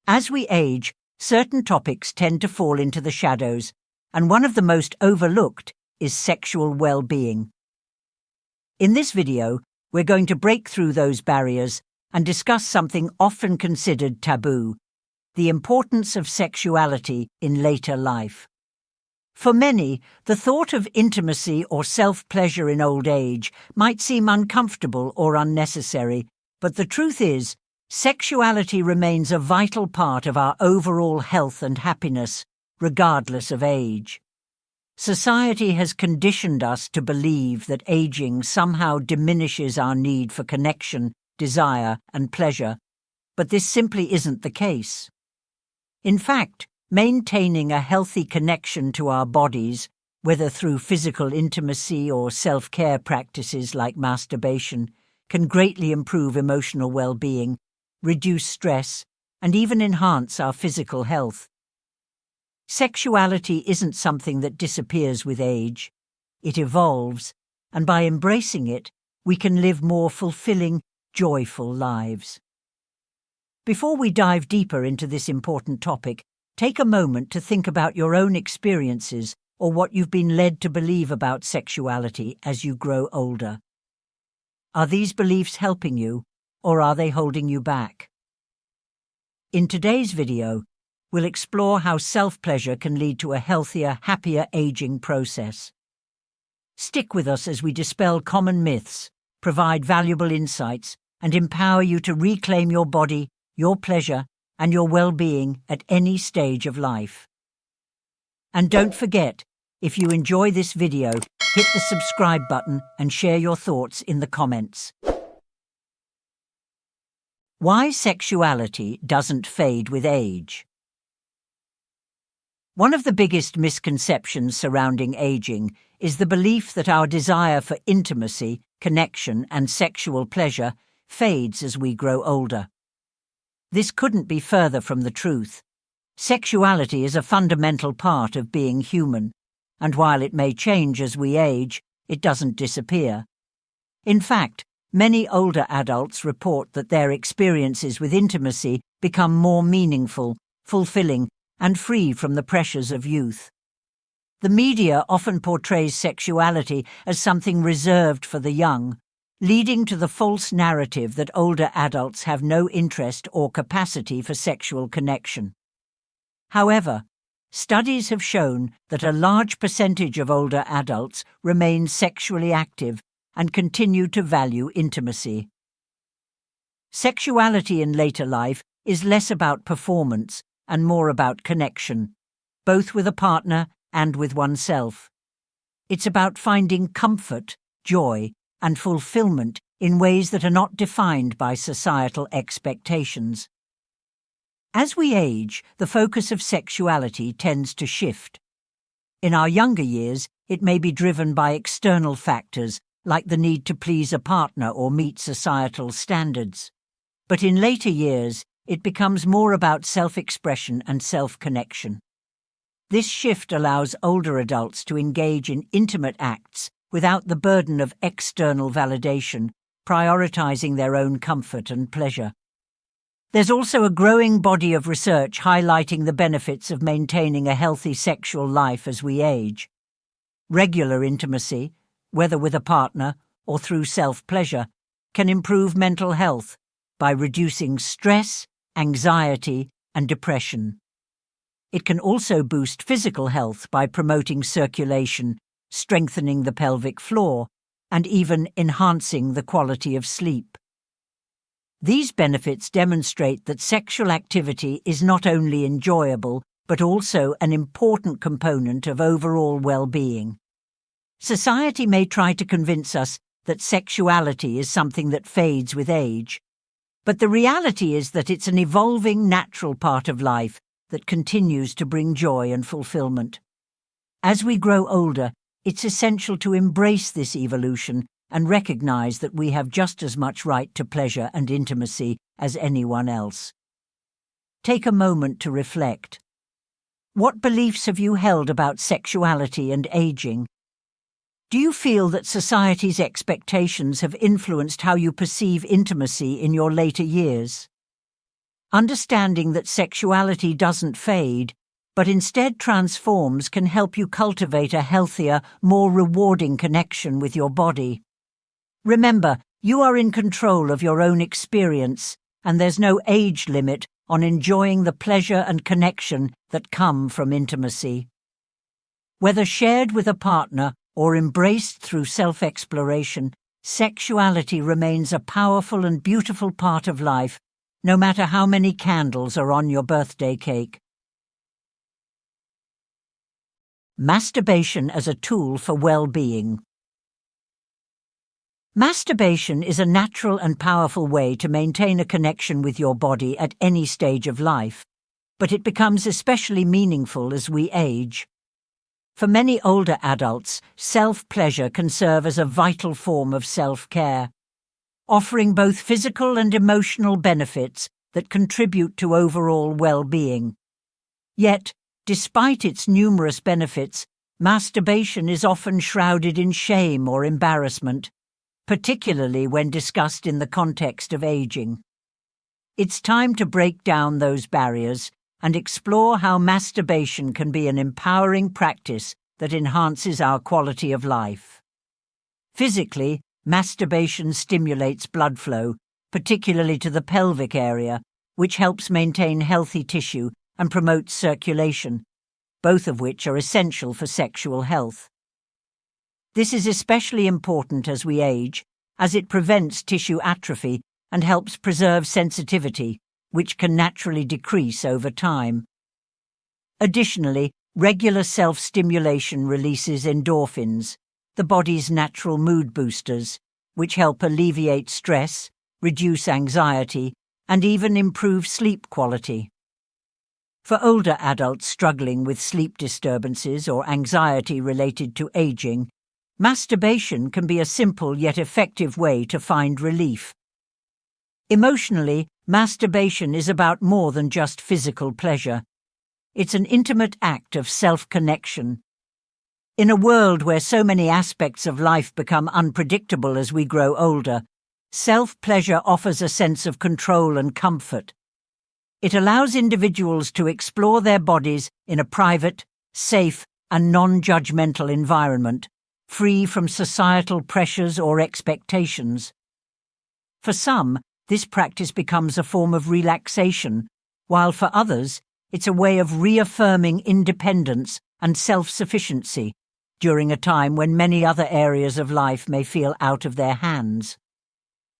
As we age, certain topics tend to fall into the shadows, and one of the most overlooked is sexual well-being. In this video, we're going to break through those barriers and discuss something often considered taboo: the importance of sexuality in later life. For many, the thought of intimacy or self-pleasure in old age might seem uncomfortable or unnecessary, but the truth is, sexuality remains a vital part of our overall health and happiness, regardless of age. Society has conditioned us to believe that aging somehow diminishes our need for connection, desire, and pleasure, but this simply isn't the case. In fact, maintaining a healthy connection to our bodies, whether through physical intimacy or self-care practices like masturbation, can greatly improve emotional well-being, reduce stress, and even enhance our physical health. Sexuality isn't something that disappears with age. It evolves, and by embracing it, we can live more fulfilling, joyful lives. Before we dive deeper into this important topic, take a moment to think about your own experiences or what you've been led to believe about sexuality as you grow older. Are these beliefs helping you, or are they holding you back? In today's video, we'll explore how self-pleasure can lead to a healthier, happier aging process. Stick with us as we dispel common myths, provide valuable insights, and empower you to reclaim your body, your pleasure, and your well-being at any stage of life. And don't forget, if you enjoy this video, hit the subscribe button and share your thoughts in the comments. Why sexuality doesn't fade with age. One of the biggest misconceptions surrounding aging is the belief that our desire for intimacy, connection, and sexual pleasure fades as we grow older. This couldn't be further from the truth. Sexuality is a fundamental part of being human, and while it may change as we age, it doesn't disappear. In fact, many older adults report that their experiences with intimacy become more meaningful, fulfilling, and free from the pressures of youth. The media often portrays sexuality as something reserved for the young, leading to the false narrative that older adults have no interest or capacity for sexual connection. However, studies have shown that a large percentage of older adults remain sexually active and continue to value intimacy. Sexuality in later life is less about performance and more about connection, both with a partner and with oneself. It's about finding comfort, joy, and fulfillment in ways that are not defined by societal expectations. As we age, the focus of sexuality tends to shift. In our younger years, it may be driven by external factors like the need to please a partner or meet societal standards. But in later years, it becomes more about self-expression and self-connection. This shift allows older adults to engage in intimate acts without the burden of external validation, prioritizing their own comfort and pleasure. There's also a growing body of research highlighting the benefits of maintaining a healthy sexual life as we age. Regular intimacy, whether with a partner or through self-pleasure, can improve mental health by reducing stress, anxiety, and depression. It can also boost physical health by promoting circulation, strengthening the pelvic floor, and even enhancing the quality of sleep. These benefits demonstrate that sexual activity is not only enjoyable, but also an important component of overall well-being. Society may try to convince us that sexuality is something that fades with age, but the reality is that it's an evolving, natural part of life that continues to bring joy and fulfillment. As we grow older, it's essential to embrace this evolution and recognize that we have just as much right to pleasure and intimacy as anyone else. Take a moment to reflect. What beliefs have you held about sexuality and aging? Do you feel that society's expectations have influenced how you perceive intimacy in your later years? Understanding that sexuality doesn't fade, but instead transforms, can help you cultivate a healthier, more rewarding connection with your body. Remember, you are in control of your own experience, and there's no age limit on enjoying the pleasure and connection that come from intimacy. Whether shared with a partner or embraced through self-exploration, sexuality remains a powerful and beautiful part of life, no matter how many candles are on your birthday cake. Masturbation as a tool for well-being. Masturbation is a natural and powerful way to maintain a connection with your body at any stage of life, but it becomes especially meaningful as we age. For many older adults, self-pleasure can serve as a vital form of self-care, offering both physical and emotional benefits that contribute to overall well-being. Yet, despite its numerous benefits, masturbation is often shrouded in shame or embarrassment, particularly when discussed in the context of aging. It's time to break down those barriers and explore how masturbation can be an empowering practice that enhances our quality of life. Physically, masturbation stimulates blood flow, particularly to the pelvic area, which helps maintain healthy tissue and promotes circulation, both of which are essential for sexual health. This is especially important as we age, as it prevents tissue atrophy and helps preserve sensitivity, which can naturally decrease over time. Additionally, regular self-stimulation releases endorphins, the body's natural mood boosters, which help alleviate stress, reduce anxiety, and even improve sleep quality. For older adults struggling with sleep disturbances or anxiety related to aging, masturbation can be a simple yet effective way to find relief. Emotionally, masturbation is about more than just physical pleasure. It's an intimate act of self-connection. In a world where so many aspects of life become unpredictable as we grow older, self-pleasure offers a sense of control and comfort. It allows individuals to explore their bodies in a private, safe, and non-judgmental environment, free from societal pressures or expectations. For some, this practice becomes a form of relaxation, while for others, it's a way of reaffirming independence and self-sufficiency during a time when many other areas of life may feel out of their hands.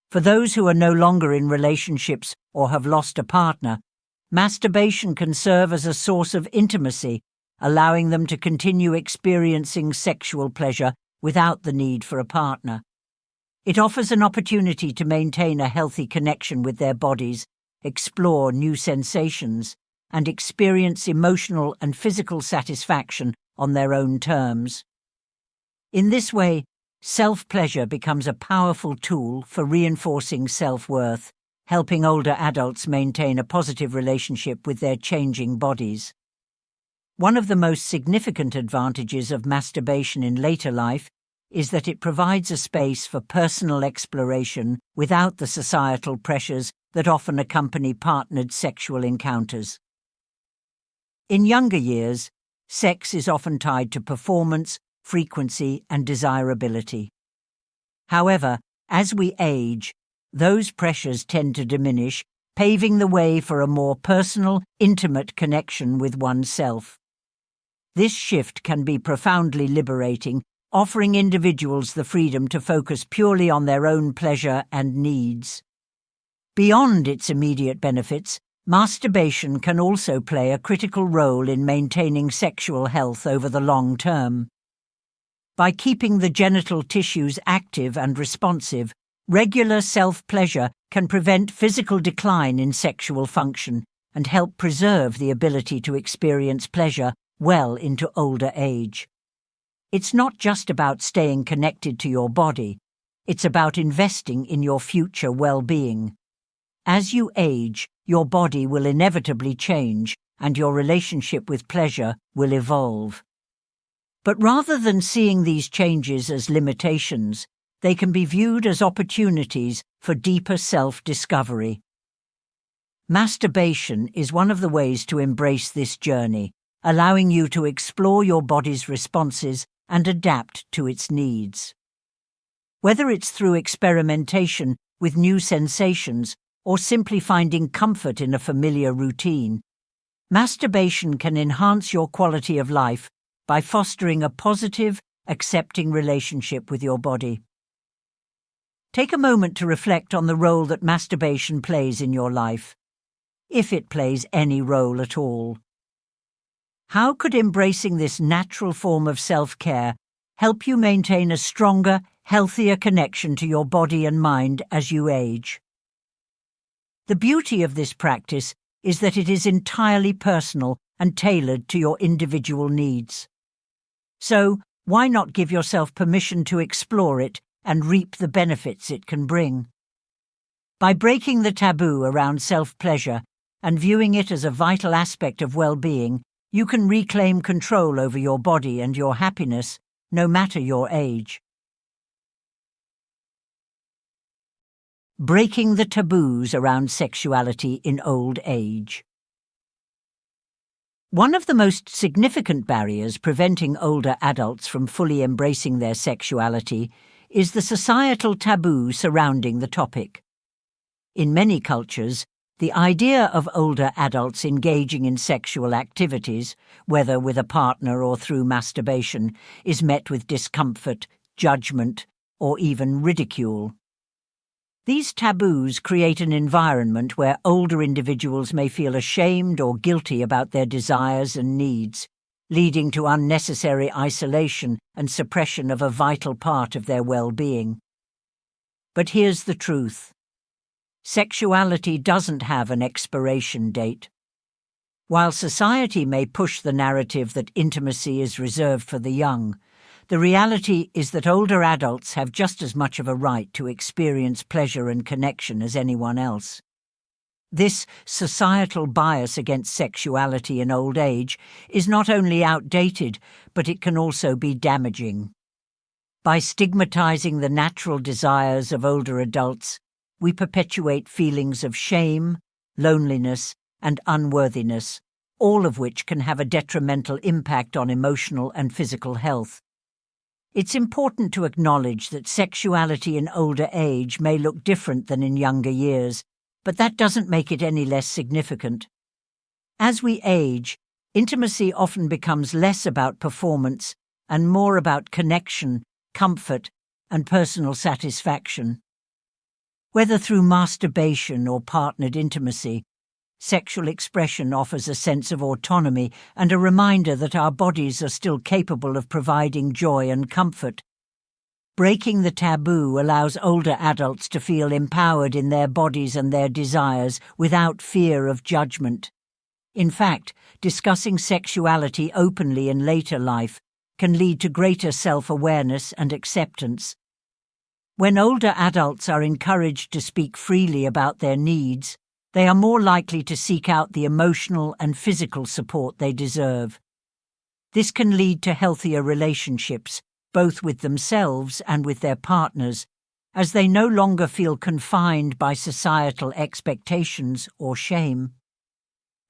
For those who are no longer in relationships or have lost a partner, masturbation can serve as a source of intimacy, allowing them to continue experiencing sexual pleasure without the need for a partner. It offers an opportunity to maintain a healthy connection with their bodies, explore new sensations, and experience emotional and physical satisfaction on their own terms. In this way, self-pleasure becomes a powerful tool for reinforcing self-worth, helping older adults maintain a positive relationship with their changing bodies. One of the most significant advantages of masturbation in later life is that it provides a space for personal exploration without the societal pressures that often accompany partnered sexual encounters. In younger years, sex is often tied to performance, frequency, and desirability. However, as we age, those pressures tend to diminish, paving the way for a more personal, intimate connection with oneself. This shift can be profoundly liberating, offering individuals the freedom to focus purely on their own pleasure and needs. Beyond its immediate benefits, masturbation can also play a critical role in maintaining sexual health over the long term. By keeping the genital tissues active and responsive, regular self-pleasure can prevent physical decline in sexual function and help preserve the ability to experience pleasure well into older age. It's not just about staying connected to your body, it's about investing in your future well-being. As you age, your body will inevitably change and your relationship with pleasure will evolve. But rather than seeing these changes as limitations, they can be viewed as opportunities for deeper self-discovery. Masturbation is one of the ways to embrace this journey, allowing you to explore your body's responses and adapt to its needs. Whether it's through experimentation with new sensations or simply finding comfort in a familiar routine, masturbation can enhance your quality of life by fostering a positive, accepting relationship with your body. Take a moment to reflect on the role that masturbation plays in your life, if it plays any role at all. How could embracing this natural form of self-care help you maintain a stronger, healthier connection to your body and mind as you age? The beauty of this practice is that it is entirely personal and tailored to your individual needs. So, why not give yourself permission to explore it and reap the benefits it can bring? By breaking the taboo around self-pleasure and viewing it as a vital aspect of well-being, you can reclaim control over your body and your happiness, no matter your age. Breaking the taboos around sexuality in old age. One of the most significant barriers preventing older adults from fully embracing their sexuality is the societal taboo surrounding the topic. In many cultures, the idea of older adults engaging in sexual activities, whether with a partner or through masturbation, is met with discomfort, judgment, or even ridicule. These taboos create an environment where older individuals may feel ashamed or guilty about their desires and needs, leading to unnecessary isolation and suppression of a vital part of their well-being. But here's the truth. Sexuality doesn't have an expiration date. While society may push the narrative that intimacy is reserved for the young, the reality is that older adults have just as much of a right to experience pleasure and connection as anyone else. This societal bias against sexuality in old age is not only outdated, but it can also be damaging. By stigmatizing the natural desires of older adults, we perpetuate feelings of shame, loneliness, and unworthiness, all of which can have a detrimental impact on emotional and physical health. It's important to acknowledge that sexuality in older age may look different than in younger years, but that doesn't make it any less significant. As we age, intimacy often becomes less about performance and more about connection, comfort, and personal satisfaction. Whether through masturbation or partnered intimacy, sexual expression offers a sense of autonomy and a reminder that our bodies are still capable of providing joy and comfort. Breaking the taboo allows older adults to feel empowered in their bodies and their desires without fear of judgment. In fact, discussing sexuality openly in later life can lead to greater self-awareness and acceptance. When older adults are encouraged to speak freely about their needs, they are more likely to seek out the emotional and physical support they deserve. This can lead to healthier relationships, both with themselves and with their partners, as they no longer feel confined by societal expectations or shame.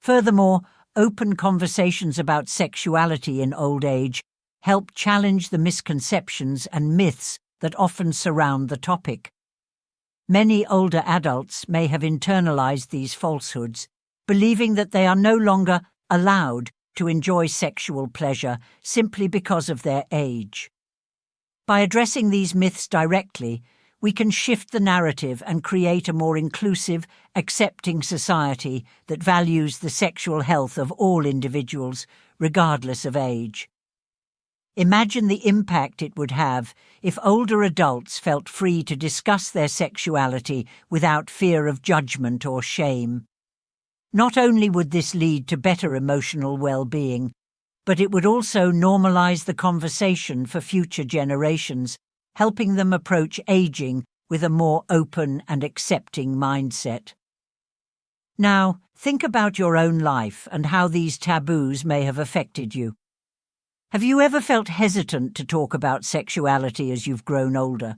Furthermore, open conversations about sexuality in old age help challenge the misconceptions and myths that often surround the topic. Many older adults may have internalized these falsehoods, believing that they are no longer allowed to enjoy sexual pleasure simply because of their age. By addressing these myths directly, we can shift the narrative and create a more inclusive, accepting society that values the sexual health of all individuals, regardless of age. Imagine the impact it would have if older adults felt free to discuss their sexuality without fear of judgment or shame. Not only would this lead to better emotional well-being, but it would also normalize the conversation for future generations, helping them approach aging with a more open and accepting mindset. Now, think about your own life and how these taboos may have affected you. Have you ever felt hesitant to talk about sexuality as you've grown older?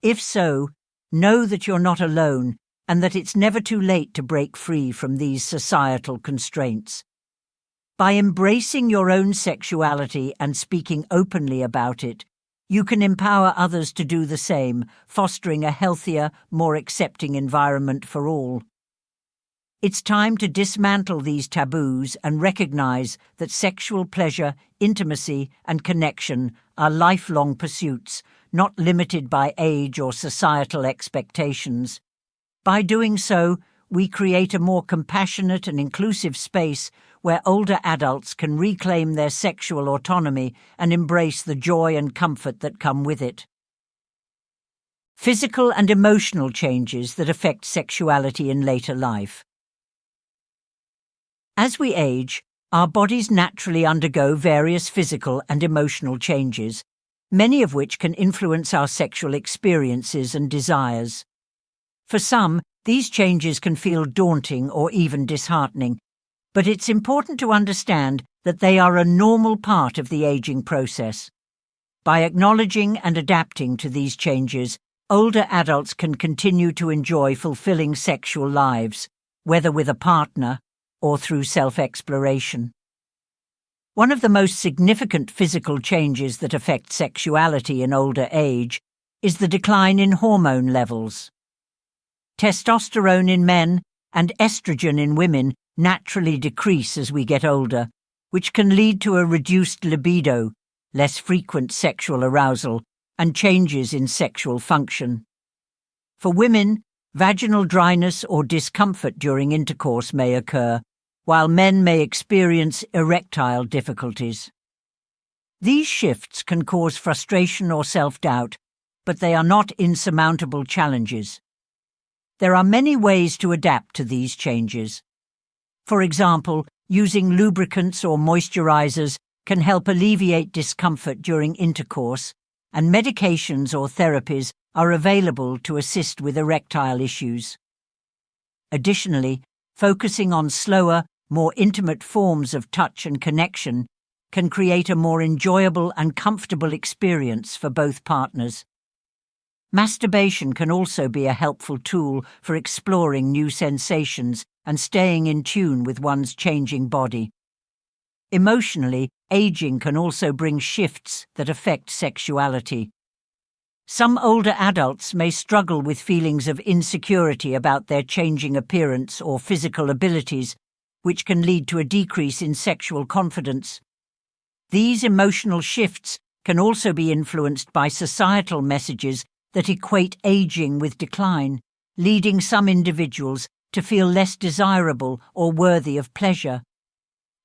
If so, know that you're not alone and that it's never too late to break free from these societal constraints. By embracing your own sexuality and speaking openly about it, you can empower others to do the same, fostering a healthier, more accepting environment for all. It's time to dismantle these taboos and recognize that sexual pleasure, intimacy, and connection are lifelong pursuits, not limited by age or societal expectations. By doing so, we create a more compassionate and inclusive space where older adults can reclaim their sexual autonomy and embrace the joy and comfort that come with it. Physical and emotional changes that affect sexuality in later life. As we age, our bodies naturally undergo various physical and emotional changes, many of which can influence our sexual experiences and desires. For some, these changes can feel daunting or even disheartening, but it's important to understand that they are a normal part of the aging process. By acknowledging and adapting to these changes, older adults can continue to enjoy fulfilling sexual lives, whether with a partner or through self-exploration. One of the most significant physical changes that affect sexuality in older age is the decline in hormone levels. Testosterone in men and estrogen in women naturally decrease as we get older, which can lead to a reduced libido, less frequent sexual arousal, and changes in sexual function. For women, vaginal dryness or discomfort during intercourse may occur, while men may experience erectile difficulties. These shifts can cause frustration or self-doubt, but they are not insurmountable challenges. There are many ways to adapt to these changes. For example, using lubricants or moisturizers can help alleviate discomfort during intercourse, and medications or therapies are available to assist with erectile issues. Additionally, focusing on slower, more intimate forms of touch and connection can create a more enjoyable and comfortable experience for both partners. Masturbation can also be a helpful tool for exploring new sensations and staying in tune with one's changing body. Emotionally, aging can also bring shifts that affect sexuality. Some older adults may struggle with feelings of insecurity about their changing appearance or physical abilities, which can lead to a decrease in sexual confidence. These emotional shifts can also be influenced by societal messages that equate aging with decline, leading some individuals to feel less desirable or worthy of pleasure.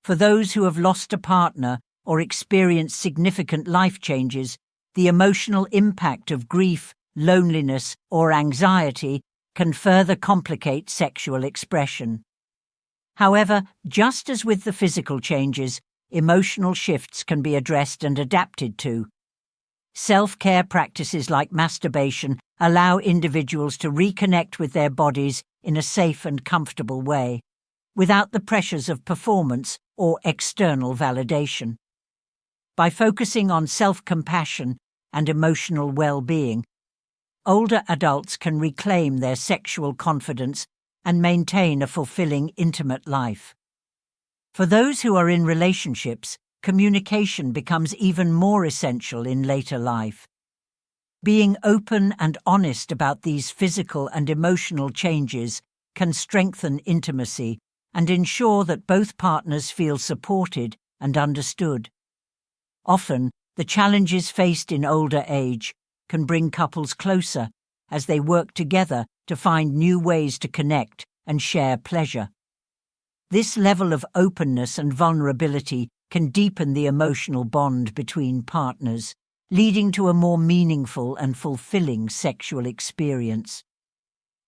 For those who have lost a partner or experienced significant life changes, the emotional impact of grief, loneliness, or anxiety can further complicate sexual expression. However, just as with the physical changes, emotional shifts can be addressed and adapted to. Self-care practices like masturbation allow individuals to reconnect with their bodies in a safe and comfortable way, without the pressures of performance or external validation. By focusing on self-compassion and emotional well-being, older adults can reclaim their sexual confidence and maintain a fulfilling, intimate life. For those who are in relationships, communication becomes even more essential in later life. Being open and honest about these physical and emotional changes can strengthen intimacy and ensure that both partners feel supported and understood. Often, the challenges faced in older age can bring couples closer as they work together to find new ways to connect and share pleasure. This level of openness and vulnerability can deepen the emotional bond between partners, leading to a more meaningful and fulfilling sexual experience.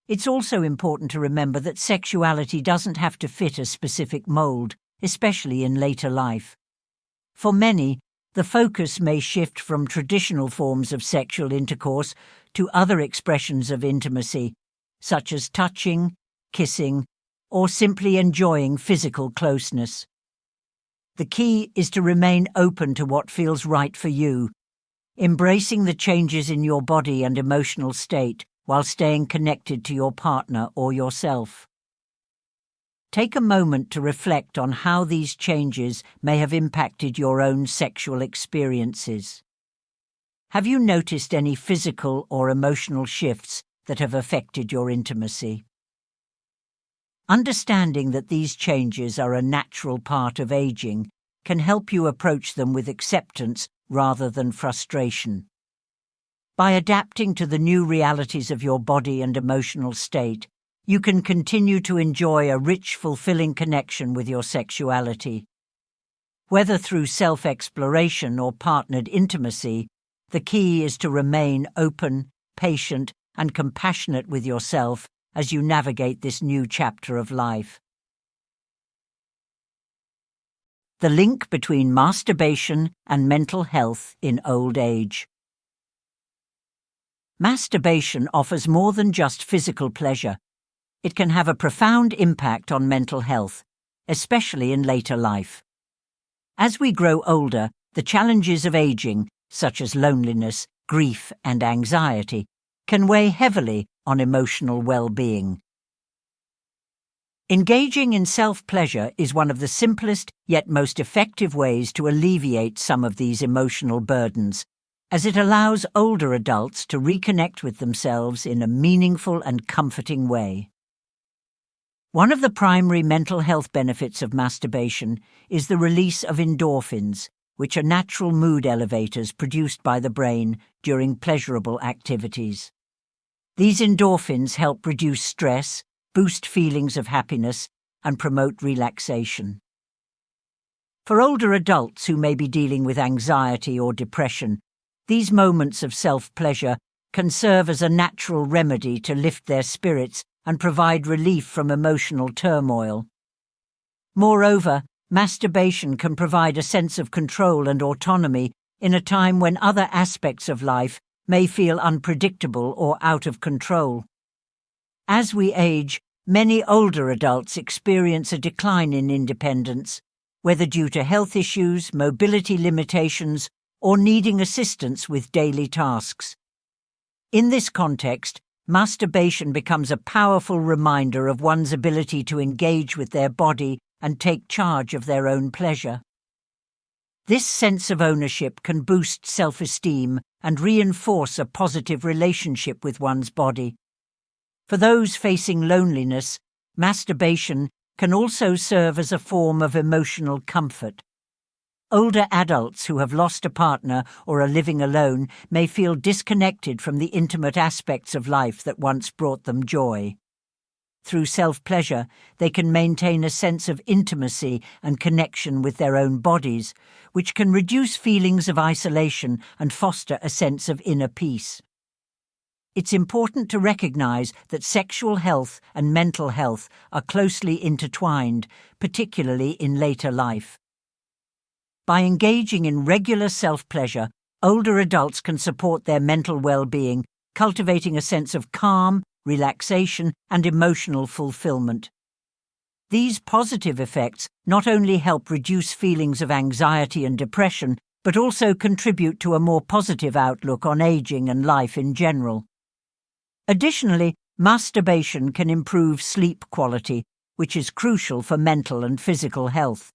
It's also important to remember that sexuality doesn't have to fit a specific mold, especially in later life. For many, the focus may shift from traditional forms of sexual intercourse to other expressions of intimacy, such as touching, kissing, or simply enjoying physical closeness. The key is to remain open to what feels right for you, embracing the changes in your body and emotional state while staying connected to your partner or yourself. Take a moment to reflect on how these changes may have impacted your own sexual experiences. Have you noticed any physical or emotional shifts that have affected your intimacy? Understanding that these changes are a natural part of aging can help you approach them with acceptance rather than frustration. By adapting to the new realities of your body and emotional state, you can continue to enjoy a rich, fulfilling connection with your sexuality. Whether through self-exploration or partnered intimacy, the key is to remain open, patient, and compassionate with yourself as you navigate this new chapter of life. The link between masturbation and mental health in old age. Masturbation offers more than just physical pleasure. It can have a profound impact on mental health, especially in later life. As we grow older, the challenges of aging, such as loneliness, grief, and anxiety, can weigh heavily on emotional well-being. Engaging in self-pleasure is one of the simplest yet most effective ways to alleviate some of these emotional burdens, as it allows older adults to reconnect with themselves in a meaningful and comforting way. One of the primary mental health benefits of masturbation is the release of endorphins, which are natural mood elevators produced by the brain during pleasurable activities. These endorphins help reduce stress, boost feelings of happiness, and promote relaxation. For older adults who may be dealing with anxiety or depression, these moments of self-pleasure can serve as a natural remedy to lift their spirits and provide relief from emotional turmoil. Moreover, masturbation can provide a sense of control and autonomy in a time when other aspects of life may feel unpredictable or out of control. As we age, many older adults experience a decline in independence, whether due to health issues, mobility limitations, or needing assistance with daily tasks. In this context, masturbation becomes a powerful reminder of one's ability to engage with their body and take charge of their own pleasure. This sense of ownership can boost self-esteem and reinforce a positive relationship with one's body. For those facing loneliness, masturbation can also serve as a form of emotional comfort. Older adults who have lost a partner or are living alone may feel disconnected from the intimate aspects of life that once brought them joy. Through self-pleasure, they can maintain a sense of intimacy and connection with their own bodies, which can reduce feelings of isolation and foster a sense of inner peace. It's important to recognize that sexual health and mental health are closely intertwined, particularly in later life. By engaging in regular self-pleasure, older adults can support their mental well-being, cultivating a sense of calm, relaxation, and emotional fulfillment. These positive effects not only help reduce feelings of anxiety and depression, but also contribute to a more positive outlook on aging and life in general. Additionally, masturbation can improve sleep quality, which is crucial for mental and physical health.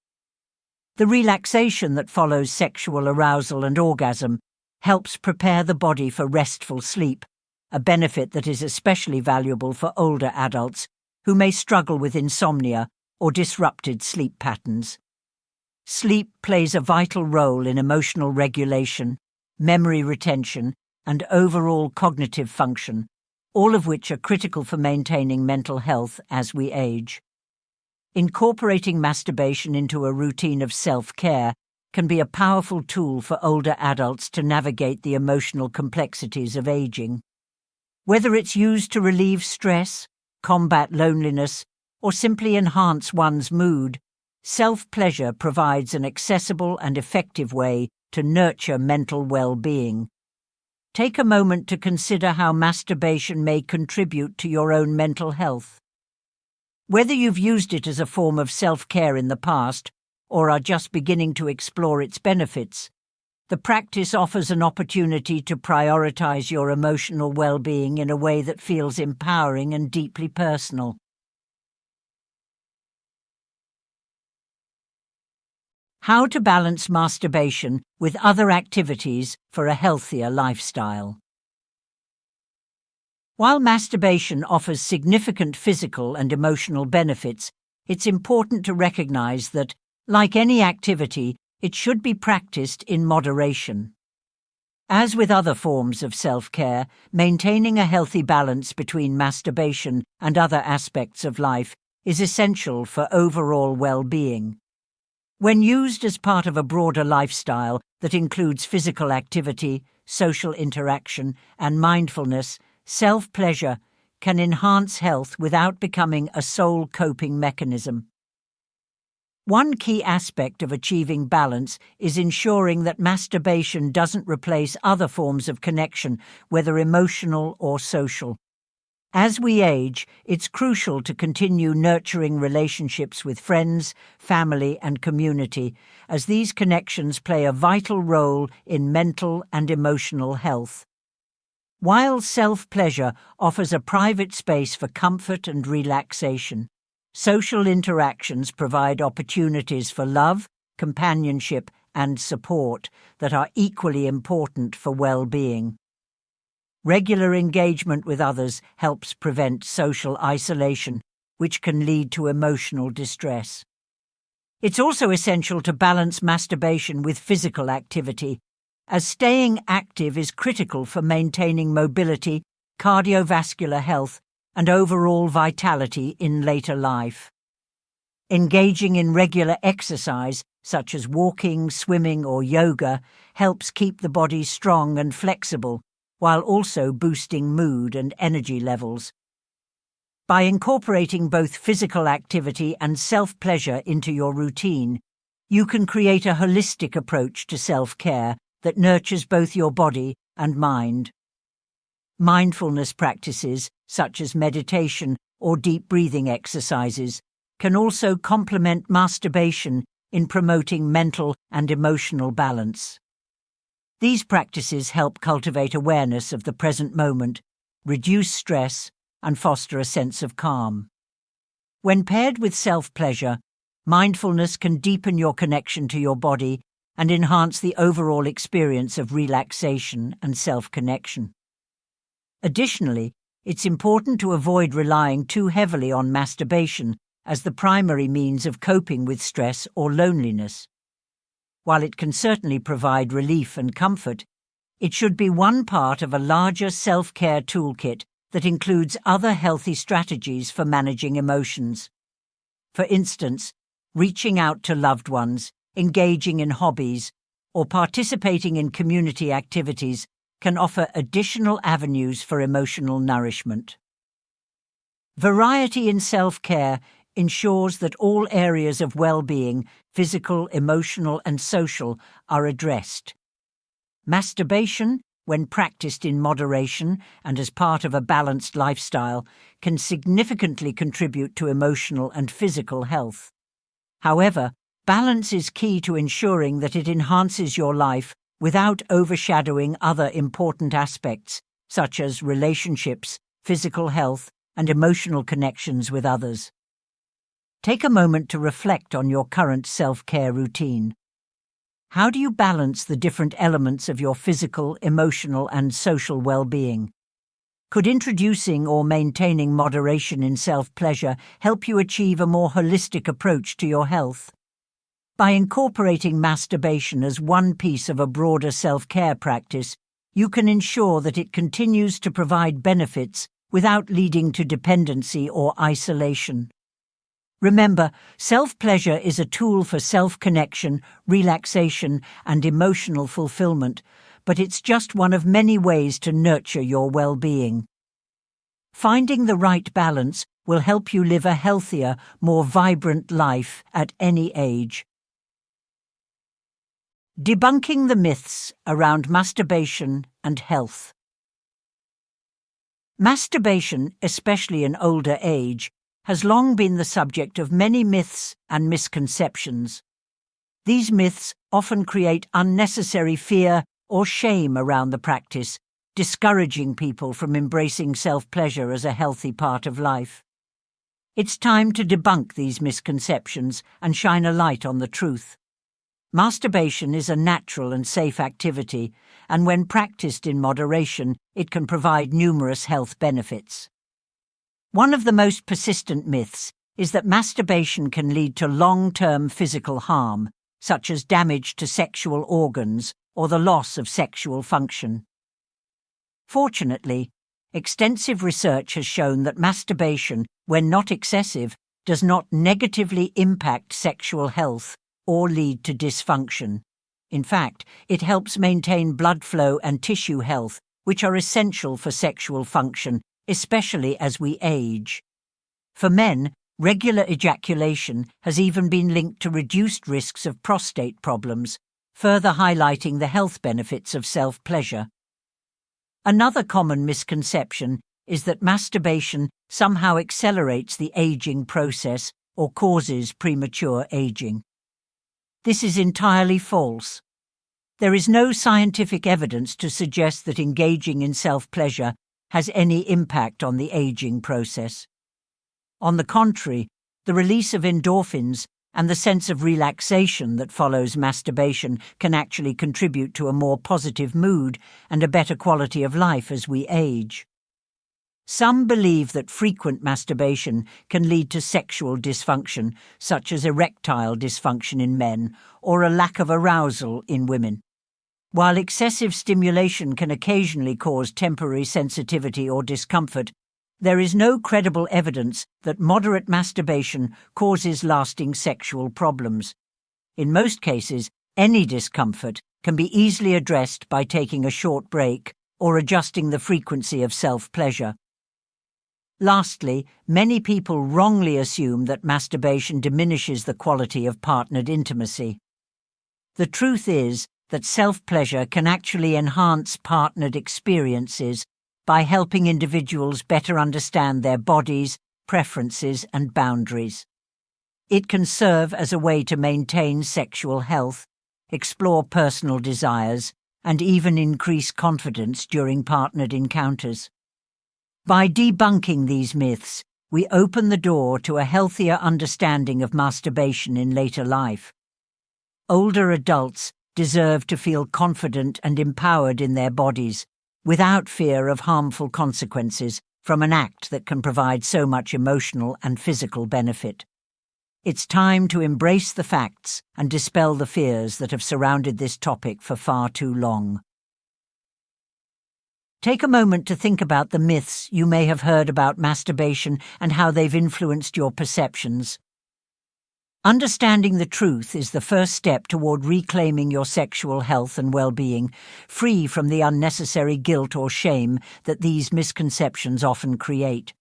The relaxation that follows sexual arousal and orgasm helps prepare the body for restful sleep, a benefit that is especially valuable for older adults who may struggle with insomnia or disrupted sleep patterns. Sleep plays a vital role in emotional regulation, memory retention, and overall cognitive function, all of which are critical for maintaining mental health as we age. Incorporating masturbation into a routine of self-care can be a powerful tool for older adults to navigate the emotional complexities of aging. Whether it's used to relieve stress, combat loneliness, or simply enhance one's mood, self-pleasure provides an accessible and effective way to nurture mental well-being. Take a moment to consider how masturbation may contribute to your own mental health. Whether you've used it as a form of self-care in the past or are just beginning to explore its benefits, The practice offers an opportunity to prioritize your emotional well-being in a way that feels empowering and deeply personal. How to balance masturbation with other activities for a healthier lifestyle. While masturbation offers significant physical and emotional benefits, it's important to recognize that, like any activity, it should be practiced in moderation. As with other forms of self-care, maintaining a healthy balance between masturbation and other aspects of life is essential for overall well-being. When used as part of a broader lifestyle that includes physical activity, social interaction, and mindfulness, self-pleasure can enhance health without becoming a sole coping mechanism. One key aspect of achieving balance is ensuring that masturbation doesn't replace other forms of connection, whether emotional or social. As we age, it's crucial to continue nurturing relationships with friends, family, and community, as these connections play a vital role in mental and emotional health. While self-pleasure offers a private space for comfort and relaxation, social interactions provide opportunities for love, companionship, and support that are equally important for well-being. Regular engagement with others helps prevent social isolation, which can lead to emotional distress. It's also essential to balance masturbation with physical activity, as staying active is critical for maintaining mobility, cardiovascular health, and overall vitality in later life. Engaging in regular exercise, such as walking, swimming, or yoga, helps keep the body strong and flexible, while also boosting mood and energy levels. By incorporating both physical activity and self-pleasure into your routine, you can create a holistic approach to self-care that nurtures both your body and mind. Mindfulness practices, such as meditation or deep breathing exercises, can also complement masturbation in promoting mental and emotional balance. These practices help cultivate awareness of the present moment, reduce stress, and foster a sense of calm. When paired with self-pleasure, mindfulness can deepen your connection to your body and enhance the overall experience of relaxation and self-connection. Additionally, it's important to avoid relying too heavily on masturbation as the primary means of coping with stress or loneliness. While it can certainly provide relief and comfort, it should be one part of a larger self-care toolkit that includes other healthy strategies for managing emotions. For instance, reaching out to loved ones, engaging in hobbies, or participating in community activities can offer additional avenues for emotional nourishment. Variety in self-care ensures that all areas of well-being, physical, emotional, and social, are addressed. Masturbation, when practiced in moderation and as part of a balanced lifestyle, can significantly contribute to emotional and physical health. However, balance is key to ensuring that it enhances your life without overshadowing other important aspects, such as relationships, physical health, and emotional connections with others. Take a moment to reflect on your current self-care routine. How do you balance the different elements of your physical, emotional, and social well-being? Could introducing or maintaining moderation in self-pleasure help you achieve a more holistic approach to your health? By incorporating masturbation as one piece of a broader self-care practice, you can ensure that it continues to provide benefits without leading to dependency or isolation. Remember, self-pleasure is a tool for self-connection, relaxation, and emotional fulfillment, but it's just one of many ways to nurture your well-being. Finding the right balance will help you live a healthier, more vibrant life at any age. Debunking the myths around masturbation and health. Masturbation, especially in older age, has long been the subject of many myths and misconceptions. These myths often create unnecessary fear or shame around the practice, discouraging people from embracing self-pleasure as a healthy part of life. It's time to debunk these misconceptions and shine a light on the truth. Masturbation is a natural and safe activity, and when practiced in moderation, it can provide numerous health benefits. One of the most persistent myths is that masturbation can lead to long-term physical harm, such as damage to sexual organs or the loss of sexual function. Fortunately, extensive research has shown that masturbation, when not excessive, does not negatively impact sexual health or lead to dysfunction. In fact, it helps maintain blood flow and tissue health, which are essential for sexual function, especially as we age. For men, regular ejaculation has even been linked to reduced risks of prostate problems, further highlighting the health benefits of self-pleasure. Another common misconception is that masturbation somehow accelerates the aging process or causes premature aging. This is entirely false. There is no scientific evidence to suggest that engaging in self-pleasure has any impact on the aging process. On the contrary, the release of endorphins and the sense of relaxation that follows masturbation can actually contribute to a more positive mood and a better quality of life as we age. Some believe that frequent masturbation can lead to sexual dysfunction, such as erectile dysfunction in men or a lack of arousal in women. While excessive stimulation can occasionally cause temporary sensitivity or discomfort, there is no credible evidence that moderate masturbation causes lasting sexual problems. In most cases, any discomfort can be easily addressed by taking a short break or adjusting the frequency of self-pleasure. Lastly, many people wrongly assume that masturbation diminishes the quality of partnered intimacy. The truth is that self-pleasure can actually enhance partnered experiences by helping individuals better understand their bodies, preferences, and boundaries. It can serve as a way to maintain sexual health, explore personal desires, and even increase confidence during partnered encounters. By debunking these myths, we open the door to a healthier understanding of masturbation in later life. Older adults deserve to feel confident and empowered in their bodies, without fear of harmful consequences from an act that can provide so much emotional and physical benefit. It's time to embrace the facts and dispel the fears that have surrounded this topic for far too long. Take a moment to think about the myths you may have heard about masturbation and how they've influenced your perceptions. Understanding the truth is the first step toward reclaiming your sexual health and well-being, free from the unnecessary guilt or shame that these misconceptions often create.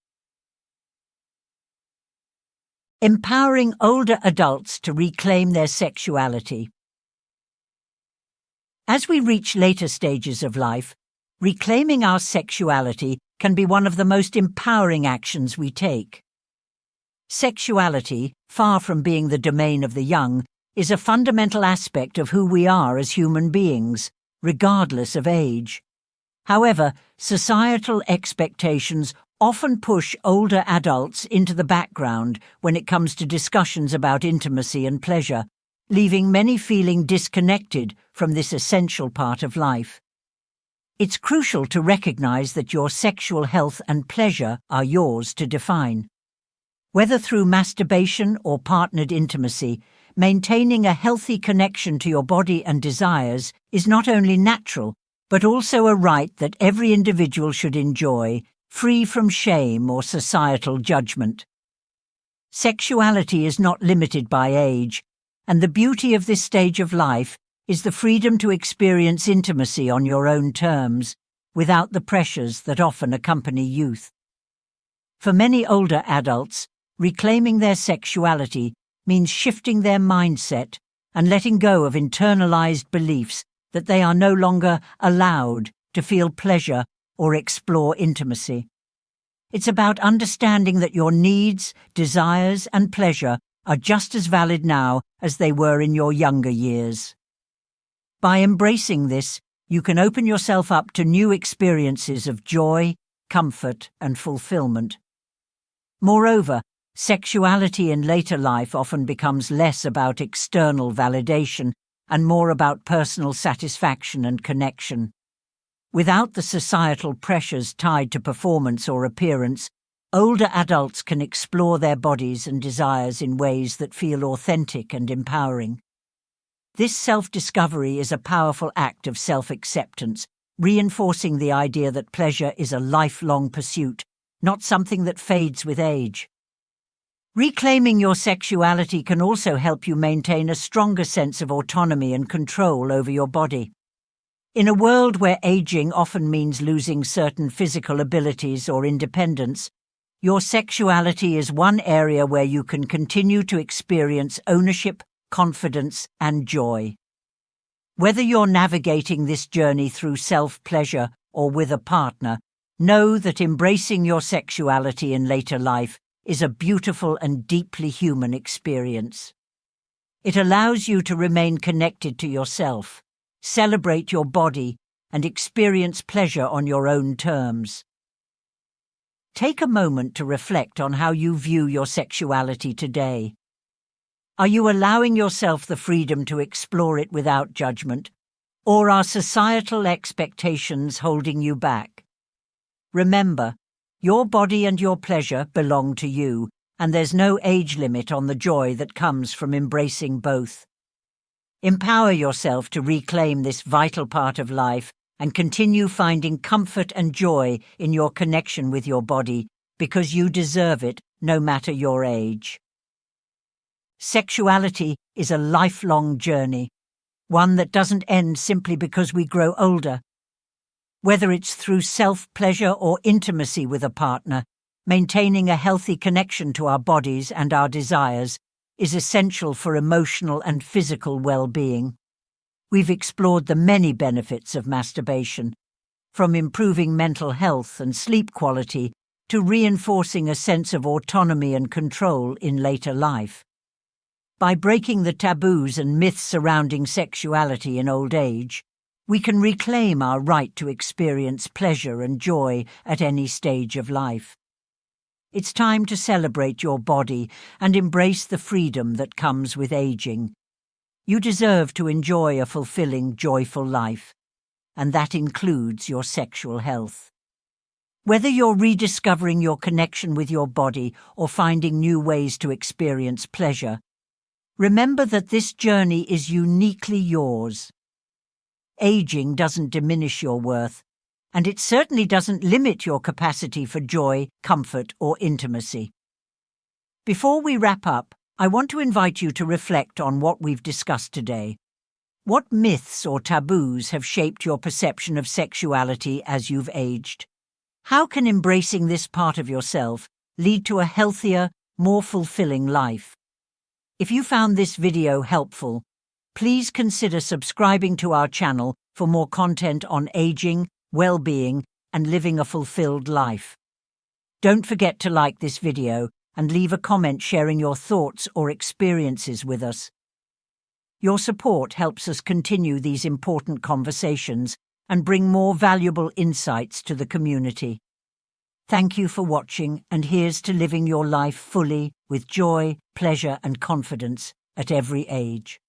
Empowering older adults to reclaim their sexuality. As we reach later stages of life, reclaiming our sexuality can be one of the most empowering actions we take. Sexuality, far from being the domain of the young, is a fundamental aspect of who we are as human beings, regardless of age. However, societal expectations often push older adults into the background when it comes to discussions about intimacy and pleasure, leaving many feeling disconnected from this essential part of life. It's crucial to recognize that your sexual health and pleasure are yours to define. Whether through masturbation or partnered intimacy, maintaining a healthy connection to your body and desires is not only natural, but also a right that every individual should enjoy, free from shame or societal judgment. Sexuality is not limited by age, and the beauty of this stage of life is the freedom to experience intimacy on your own terms, without the pressures that often accompany youth. For many older adults, reclaiming their sexuality means shifting their mindset and letting go of internalized beliefs that they are no longer allowed to feel pleasure or explore intimacy. It's about understanding that your needs, desires, and pleasure are just as valid now as they were in your younger years. By embracing this, you can open yourself up to new experiences of joy, comfort, and fulfillment. Moreover, sexuality in later life often becomes less about external validation and more about personal satisfaction and connection. Without the societal pressures tied to performance or appearance, older adults can explore their bodies and desires in ways that feel authentic and empowering. This self-discovery is a powerful act of self-acceptance, reinforcing the idea that pleasure is a lifelong pursuit, not something that fades with age. Reclaiming your sexuality can also help you maintain a stronger sense of autonomy and control over your body. In a world where aging often means losing certain physical abilities or independence, your sexuality is one area where you can continue to experience ownership, confidence, and joy. Whether you're navigating this journey through self-pleasure or with a partner, know that embracing your sexuality in later life is a beautiful and deeply human experience. It allows you to remain connected to yourself, celebrate your body, and experience pleasure on your own terms. Take a moment to reflect on how you view your sexuality today. Are you allowing yourself the freedom to explore it without judgment, or are societal expectations holding you back? Remember, your body and your pleasure belong to you, and there's no age limit on the joy that comes from embracing both. Empower yourself to reclaim this vital part of life and continue finding comfort and joy in your connection with your body, because you deserve it no matter your age. Sexuality is a lifelong journey, one that doesn't end simply because we grow older. Whether it's through self-pleasure or intimacy with a partner, maintaining a healthy connection to our bodies and our desires is essential for emotional and physical well-being. We've explored the many benefits of masturbation, from improving mental health and sleep quality to reinforcing a sense of autonomy and control in later life. By breaking the taboos and myths surrounding sexuality in old age, we can reclaim our right to experience pleasure and joy at any stage of life. It's time to celebrate your body and embrace the freedom that comes with aging. You deserve to enjoy a fulfilling, joyful life, and that includes your sexual health. Whether you're rediscovering your connection with your body or finding new ways to experience pleasure, remember that this journey is uniquely yours. Aging doesn't diminish your worth, and it certainly doesn't limit your capacity for joy, comfort, or intimacy. Before we wrap up, I want to invite you to reflect on what we've discussed today. What myths or taboos have shaped your perception of sexuality as you've aged? How can embracing this part of yourself lead to a healthier, more fulfilling life? If you found this video helpful, please consider subscribing to our channel for more content on aging, well-being, and living a fulfilled life. Don't forget to like this video and leave a comment sharing your thoughts or experiences with us. Your support helps us continue these important conversations and bring more valuable insights to the community. Thank you for watching, and here's to living your life fully with joy, pleasure, and confidence at every age.